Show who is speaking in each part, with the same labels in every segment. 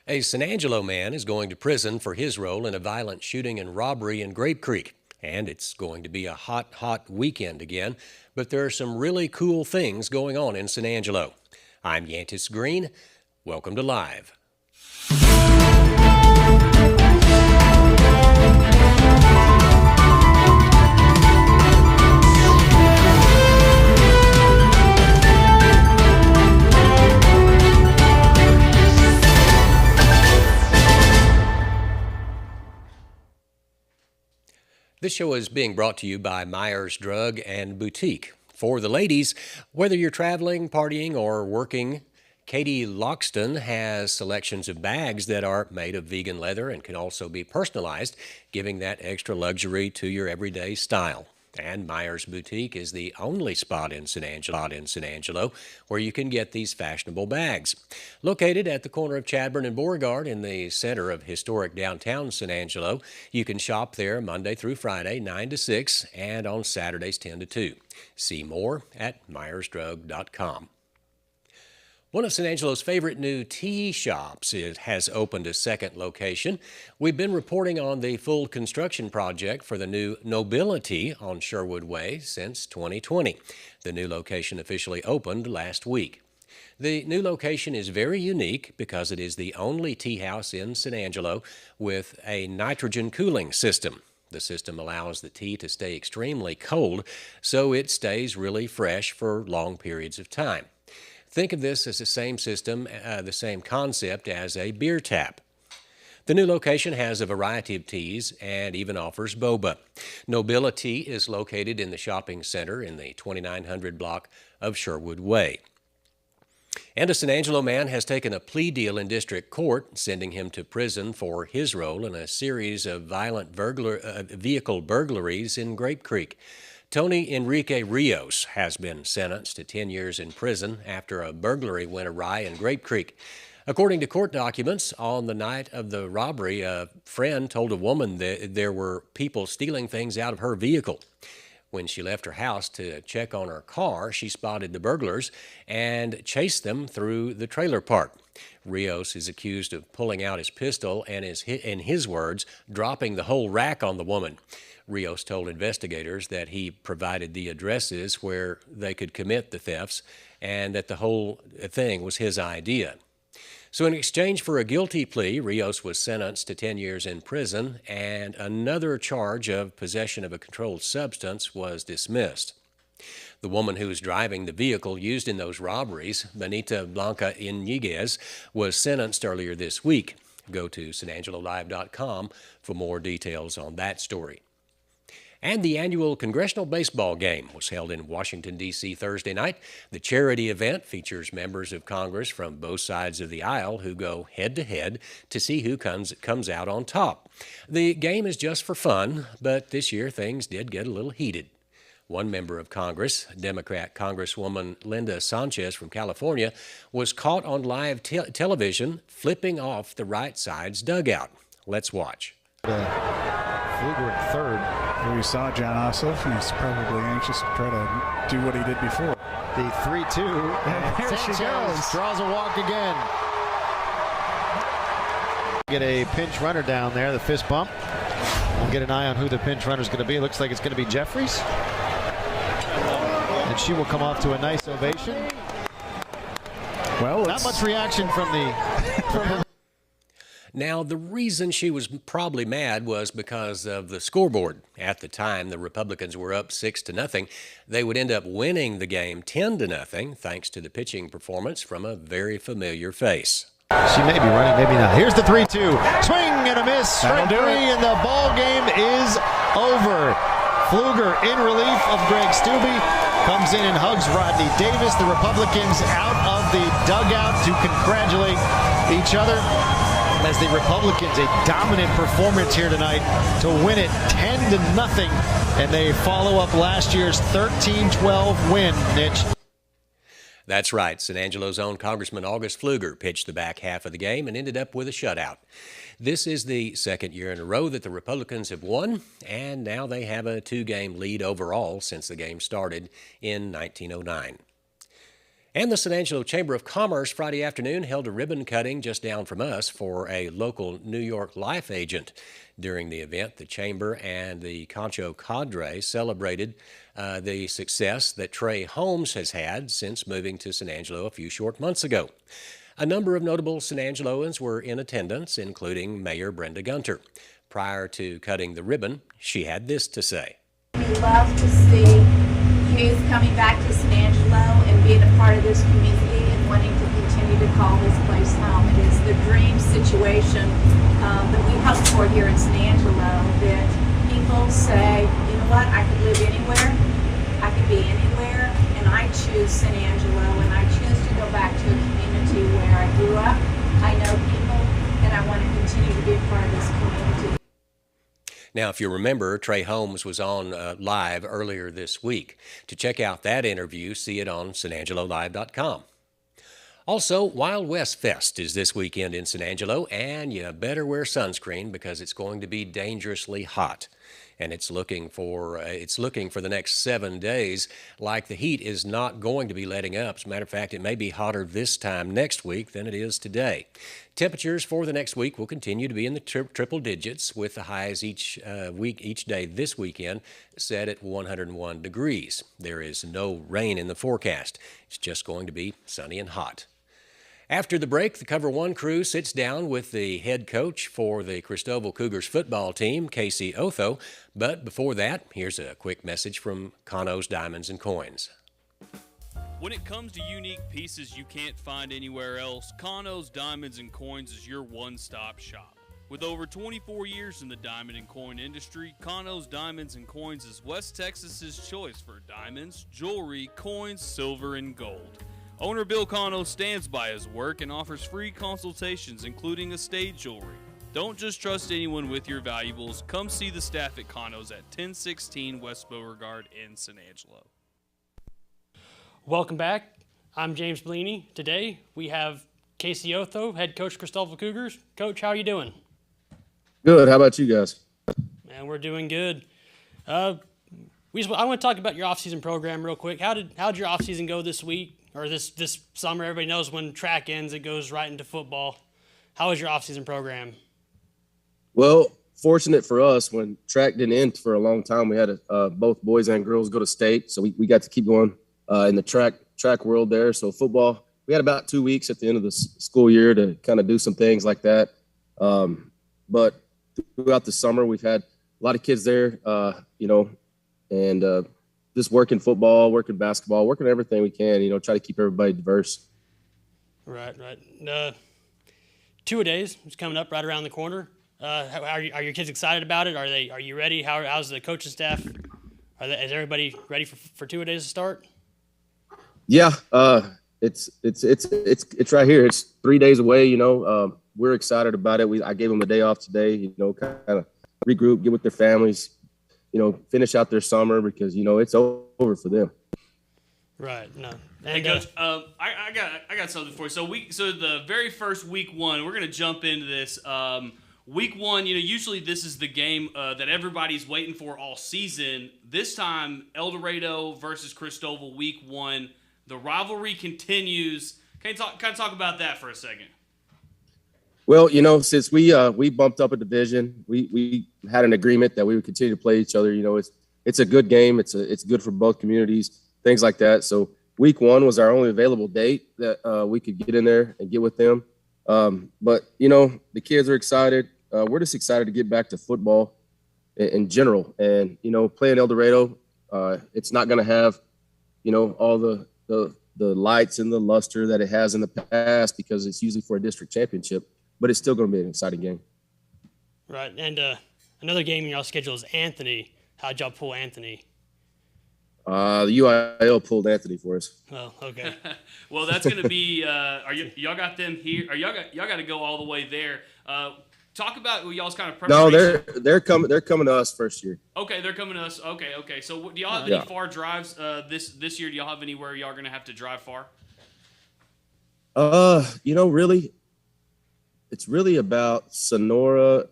Speaker 1: A San Angelo man is going to prison for his role in a violent shooting and robbery in Grape Creek. And it's going to be a hot weekend again, but there are some really cool things going on in San Angelo. I'm Yantis Green. Welcome to Live. This show is being brought to you by Myers Drug and Boutique. For the ladies, whether you're traveling, partying, or working, Katie Loxton has selections of bags that are made of vegan leather and can also be personalized, giving that extra luxury to your everyday style. And Myers Boutique is the only spot in San Angelo where you can get these fashionable bags. Located at the corner of Chadbourn and Beauregard in the center of historic downtown San Angelo, you can shop there Monday through Friday, 9 to 6, and on Saturdays, 10 to 2. See more at myersdrug.com. One of San Angelo's favorite new tea shops has opened a second location. We've been reporting on the full construction project for the new Nobility on Sherwood Way since 2020. The new location officially opened last week. The new location is very unique because it is the only tea house in San Angelo with a nitrogen cooling system. The system allows the tea to stay extremely cold, so it stays really fresh for long periods of time. Think of this as the same system, the same concept as a beer tap. The new location has a variety of teas and even offers boba. Nobility is located in the shopping center in the 2900 block of Sherwood Way. And a San Angelo man has taken a plea deal in district court, sending him to prison for his role in a series of violent vehicle burglaries in Grape Creek. Tony Enrique Rios has been sentenced to 10 years in prison after a burglary went awry in Grape Creek. According to court documents, on the night of the robbery, a friend told a woman that there were people stealing things out of her vehicle. When she left her house to check on her car, she spotted the burglars and chased them through the trailer park. Rios is accused of pulling out his pistol and is, in his words, dropping the whole rack on the woman. Rios told investigators that he provided the addresses where they could commit the thefts and that the whole thing was his idea. So in exchange for a guilty plea, Rios was sentenced to 10 years in prison, and another charge of possession of a controlled substance was dismissed. The woman who was driving the vehicle used in those robberies, Benita Blanca Iniguez, was sentenced earlier this week. Go to sanangelolive.com for more details on that story. And the annual Congressional Baseball Game was held in Washington, D.C. Thursday night. The charity event features members of Congress from both sides of the aisle who go head-to-head to see who comes out on top. The game is just for fun, but this year things did get a little heated. One member of Congress, Democrat Congresswoman Linda Sanchez from California, was caught on live television flipping off the right side's dugout. Let's watch.
Speaker 2: Pfluger at third. Here we saw John Ossoff, and he's probably anxious to try to do what he did before.
Speaker 3: The 3-2, and there she goes. Draws a walk again. Get a pinch runner down there, the fist bump. We'll get an eye on who the pinch runner is going to be. It looks like it's going to be Jeffries. And she will come off to a nice ovation.
Speaker 2: Well,
Speaker 3: not much reaction from the...
Speaker 1: Now, the reason she was probably mad was because of the scoreboard. At the time, the Republicans were up 6-0. They would end up winning the game 10-0, thanks to the pitching performance from a very familiar face.
Speaker 3: She may be running, maybe not. Here's the 3-2. Swing and a miss. Strike three, and the ball game is over. Pfluger in relief of Greg Stubbe comes in and hugs Rodney Davis. The Republicans out of the dugout to congratulate each other. As the Republicans, a dominant performance here tonight to win it 10-0, and they follow up last year's 13-12 win, Mitch.
Speaker 1: That's right. San Angelo's own Congressman August Pfluger pitched the back half of the game and ended up with a shutout. This is the second year in a row that the Republicans have won, and now they have a 2-game lead overall since the game started in 1909. And the San Angelo Chamber of Commerce Friday afternoon held a ribbon cutting just down from us for a local New York life agent. During the event, the Chamber and the Concho cadre celebrated the success that Trey Holmes has had since moving to San Angelo a few short months ago. A number of notable San Angeloans were in attendance, including Mayor Brenda Gunter. Prior to cutting the ribbon, she had this to say.
Speaker 4: We love to see youth coming back to San Angelo and being a part of this community and wanting to continue to call this place home. It is the dream situation that we hope for here in San Angelo, that people say, you know what, I could live anywhere, I could be anywhere, and I choose San Angelo, and I choose to go back to a community where I grew up, I know people, and I want to continue to be a part of this community.
Speaker 1: Now, if you remember, Trey Holmes was on live earlier this week. To check out that interview, see it on sanangelolive.com. Also, Wild West Fest is this weekend in San Angelo, and you better wear sunscreen because it's going to be dangerously hot. And it's looking for the next 7 days like the heat is not going to be letting up. As a matter of fact, it may be hotter this time next week than it is today. Temperatures for the next week will continue to be in the triple digits, with the highs each day this weekend set at 101 degrees. There is no rain in the forecast. It's just going to be sunny and hot. After the break, the Cover One crew sits down with the head coach for the Christoval Cougars football team, Casey Otho. But before that, here's a quick message from Concho's Diamonds and Coins.
Speaker 5: When it comes to unique pieces you can't find anywhere else, Concho's Diamonds and Coins is your one-stop shop. With over 24 years in the diamond and coin industry, Concho's Diamonds and Coins is West Texas's choice for diamonds, jewelry, coins, silver, and gold. Owner Bill Concho stands by his work and offers free consultations, including estate jewelry. Don't just trust anyone with your valuables. Come see the staff at Concho's at 1016 West Beauregard in San Angelo.
Speaker 6: Welcome back. I'm James Bellini. Today we have Casey Otho, head coach Christoval Cougars. Coach, how are you doing?
Speaker 7: Good. How about you guys?
Speaker 6: Man, we're doing good. I want to talk about your off-season program real quick. How'd your off-season go this week? Or this summer? Everybody knows when track ends, it goes right into football. How was your off-season program?
Speaker 7: Well, fortunate for us, when track didn't end for a long time, we had both boys and girls go to state, so we got to keep going in the track world there. So football, we had about 2 weeks at the end of the school year to kind of do some things like that. But throughout the summer, we've had a lot of kids there, and just working football, working basketball, working everything we can, try to keep everybody diverse.
Speaker 6: Right. 2-a-days is coming up right around the corner. Are your kids excited about it? Are you ready? How's the coaching staff? Is everybody ready for 2-a-days to start? Yeah,
Speaker 7: it's right here. It's 3 days away. We're excited about it. I gave them a day off today. Kind of regroup, get with their families. Finish out their summer because, it's over for them.
Speaker 6: Right. No.
Speaker 5: Hey, Coach, I got something for you. So the very first week one, we're going to jump into this. Week one, usually this is the game that everybody's waiting for all season. This time, El Dorado versus Christoval, week one. The rivalry continues. Can you talk about that for a second?
Speaker 7: Well, since we bumped up a division, we had an agreement that we would continue to play each other. It's a good game. It's good for both communities, things like that. So week one was our only available date that we could get in there and get with them. But the kids are excited. We're just excited to get back to football in general. And playing El Dorado, it's not going to have all the lights and the luster that it has in the past because it's usually for a district championship. But it's still going to be an exciting game.
Speaker 6: Right. And another game in y'all schedule is Anthony. How'd y'all pull Anthony?
Speaker 7: The UIL pulled Anthony for us.
Speaker 6: Oh, okay.
Speaker 5: Well, that's going to be y'all got them here? Y'all got to go all the way there. Talk about y'all's kind of preparation.
Speaker 7: No, they're coming to us first year.
Speaker 5: Okay, they're coming to us. Okay. So do y'all have any far drives this year? Do y'all have anywhere y'all are going to have to drive far?
Speaker 7: Really, it's really about Sonora.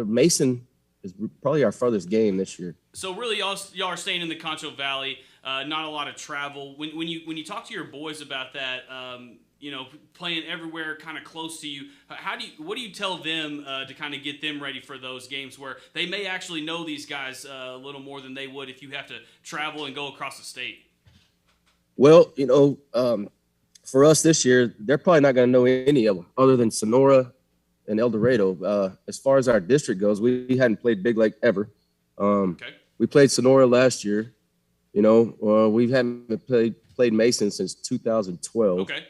Speaker 7: Mason is probably our farthest game this year.
Speaker 5: So really, y'all are staying in the Concho Valley. not a lot of travel. When you talk to your boys about that, playing everywhere kind of close to you, what do you tell them to kind of get them ready for those games where they may actually know these guys a little more than they would if you have to travel and go across the state?
Speaker 7: Well, for us this year, they're probably not going to know any of them other than Sonora and El Dorado. As far as our district goes, we hadn't played Big Lake ever.
Speaker 5: Okay.
Speaker 7: We played Sonora last year. We haven't played Mason since 2012.
Speaker 5: Okay.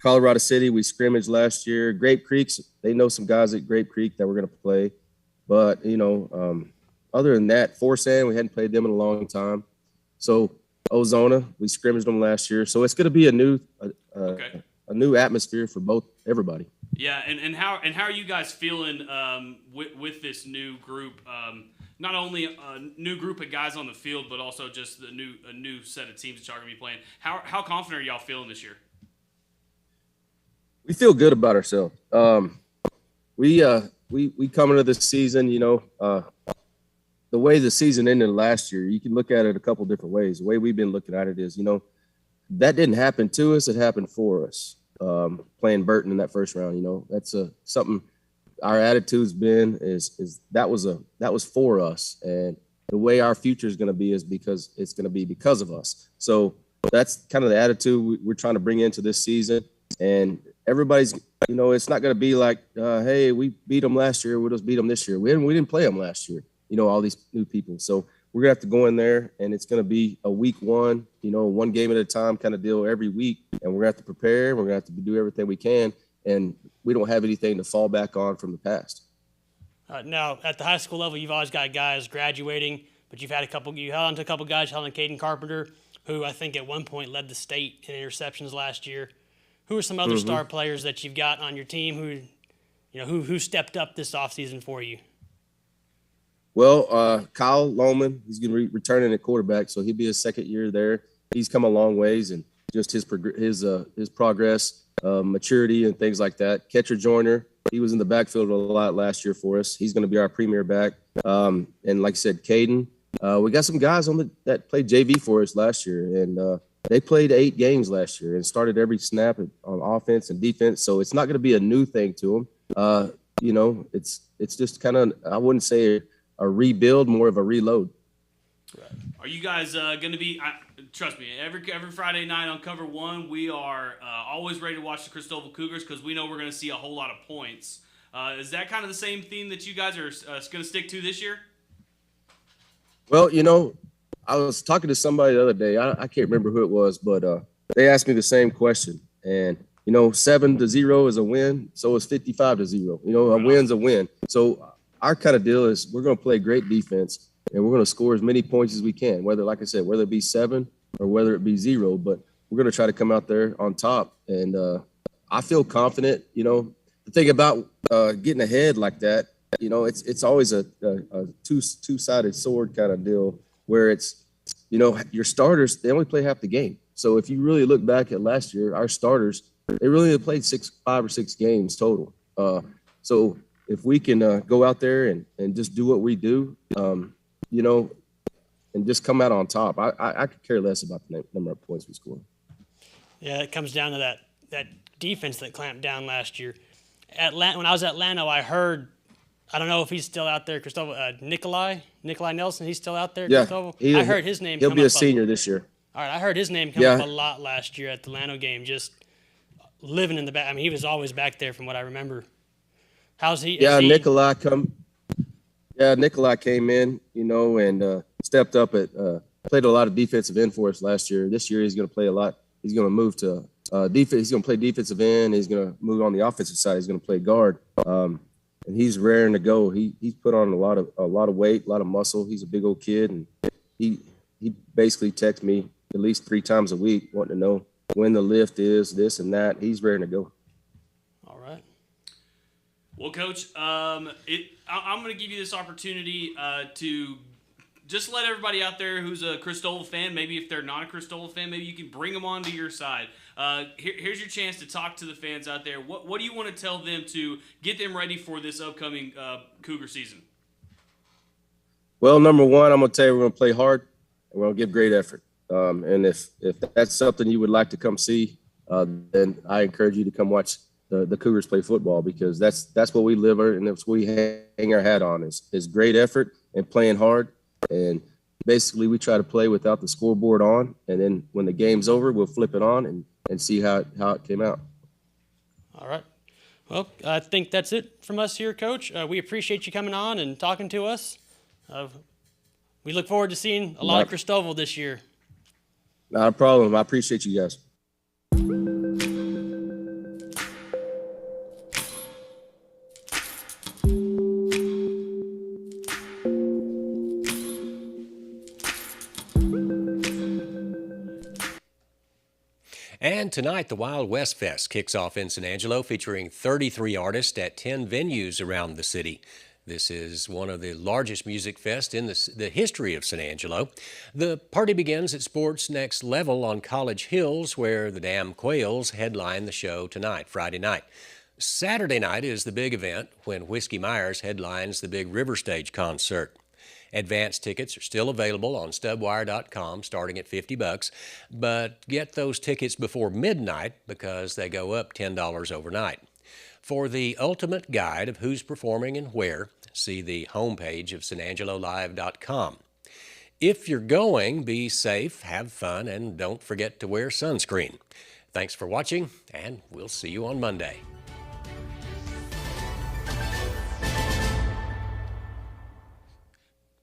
Speaker 7: Colorado City, we scrimmaged last year. Grape Creeks, they know some guys at Grape Creek that we're going to play. But, other than that, Forsan, we hadn't played them in a long time. So Ozona, we scrimmaged them last year. So it's going to be a new atmosphere for everybody.
Speaker 5: Yeah, and how are you guys feeling with this new group? Not only a new group of guys on the field, but also just a new set of teams that y'all are going to be playing. How confident are y'all feeling this year?
Speaker 7: We feel good about ourselves. We come into this season, the way the season ended last year, you can look at it a couple different ways. The way we've been looking at it is, that didn't happen to us; it happened for us. Playing Burton in that first round, that's something. Our attitude's been is that was for us, and the way our future is going to be is because it's going to be because of us. So that's kind of the attitude we're trying to bring into this season, and everybody's, it's not going to be like, hey, we beat them last year, we'll just beat them this year. We didn't play them last year, all these new people. So we're going to have to go in there, and it's going to be a week one, one game at a time kind of deal every week, and we're going to have to prepare. We're going to have to do everything we can, and we don't have anything to fall back on from the past.
Speaker 6: Now, at the high school level, you've always got guys graduating, but you held on to a couple guys, held on Caden Carpenter, who I think at one point led the state in interceptions last year. Who are some other star players that you've got on your team who stepped up this offseason for you?
Speaker 7: Well, Kyle Lohman, he's going to be returning at quarterback, so he'll be his second year there. He's come a long ways, and just his progress, maturity, and things like that. Catcher Joyner, he was in the backfield a lot last year for us. He's going to be our premier back. And like I said, Caden, we got some guys that played JV for us last year, and they played 8 games last year and started every snap on offense and defense. So it's not going to be a new thing to them. It's just kind of, I wouldn't say a rebuild, more of a reload.
Speaker 5: Are you guys going to be? Trust me, every Friday night on Cover One, we are always ready to watch the Christoval Cougars because we know we're going to see a whole lot of points. Is that kind of the same theme that you guys are going to stick to this year?
Speaker 7: Well, I was talking to somebody the other day. I can't remember who it was, but they asked me the same question. And 7-0 is a win, so is 55-0. A win's a win. So our kind of deal is we're going to play great defense, and we're going to score as many points as we can. Whether it be 7 or whether it be 0, but we're going to try to come out there on top. And I feel confident. The thing about getting ahead like that, it's always a two-sided sword kind of deal. Where it's, your starters, they only play half the game. So if you really look back at last year, our starters, they really only played 5 or 6 games total. So if we can go out there and just do what we do, and just come out on top, I could care less about the number of points we score.
Speaker 6: Yeah, it comes down to that defense that clamped down last year. When I was at Llano, I heard, I don't know if he's still out there, Christoval, Nikolai Nelson, he's still out there,
Speaker 7: yeah,
Speaker 6: Christoval? I heard his name
Speaker 7: he'll be a senior this year.
Speaker 6: All right, I heard his name come up a lot last year at the Llano game, just living in the back. I mean, he was always back there from what I remember. How's he?
Speaker 7: Nikolai came in, and stepped up played a lot of defensive end for us last year. This year he's going to play a lot. He's going to move to defense. He's going to play defensive end. He's going to move on the offensive side. He's going to play guard. And he's raring to go. He's put on a lot of weight, a lot of muscle. He's a big old kid, and he basically texts me at least 3 times a week wanting to know when the lift is, this and that. He's raring to go.
Speaker 6: All right.
Speaker 5: Well, Coach, I'm going to give you this opportunity to just let everybody out there who's a Christoval fan, maybe if they're not a Christoval fan, maybe you can bring them onto your side. Here's your chance to talk to the fans out there. What do you want to tell them to get them ready for this upcoming Cougar season?
Speaker 7: Well, number one, I'm going to tell you we're going to play hard, we're going to give great effort. And if that's something you would like to come see, then I encourage you to come watch the Cougars play football, because that's what we live on, and that's what we hang our hat on is great effort and playing hard. And basically we try to play without the scoreboard on, and then when the game's over, we'll flip it on and see how it came out.
Speaker 6: All right. Well, I think that's it from us here, Coach. We appreciate you coming on and talking to us. We look forward to seeing a lot of Christoval this year.
Speaker 7: Not a problem. I appreciate you guys.
Speaker 1: And tonight, the Wild West Fest kicks off in San Angelo, featuring 33 artists at 10 venues around the city. This is one of the largest music fests in the history of San Angelo. The party begins at Sports Next Level on College Hills, where the Damn Quails headline the show tonight, Friday night. Saturday night is the big event when Whiskey Myers headlines the big River Stage concert. Advance tickets are still available on stubwire.com, starting at $50, but get those tickets before midnight because they go up $10 overnight. For the ultimate guide of who's performing and where, see the homepage of sanangelolive.com. If you're going, be safe, have fun, and don't forget to wear sunscreen. Thanks for watching, and we'll see you on Monday.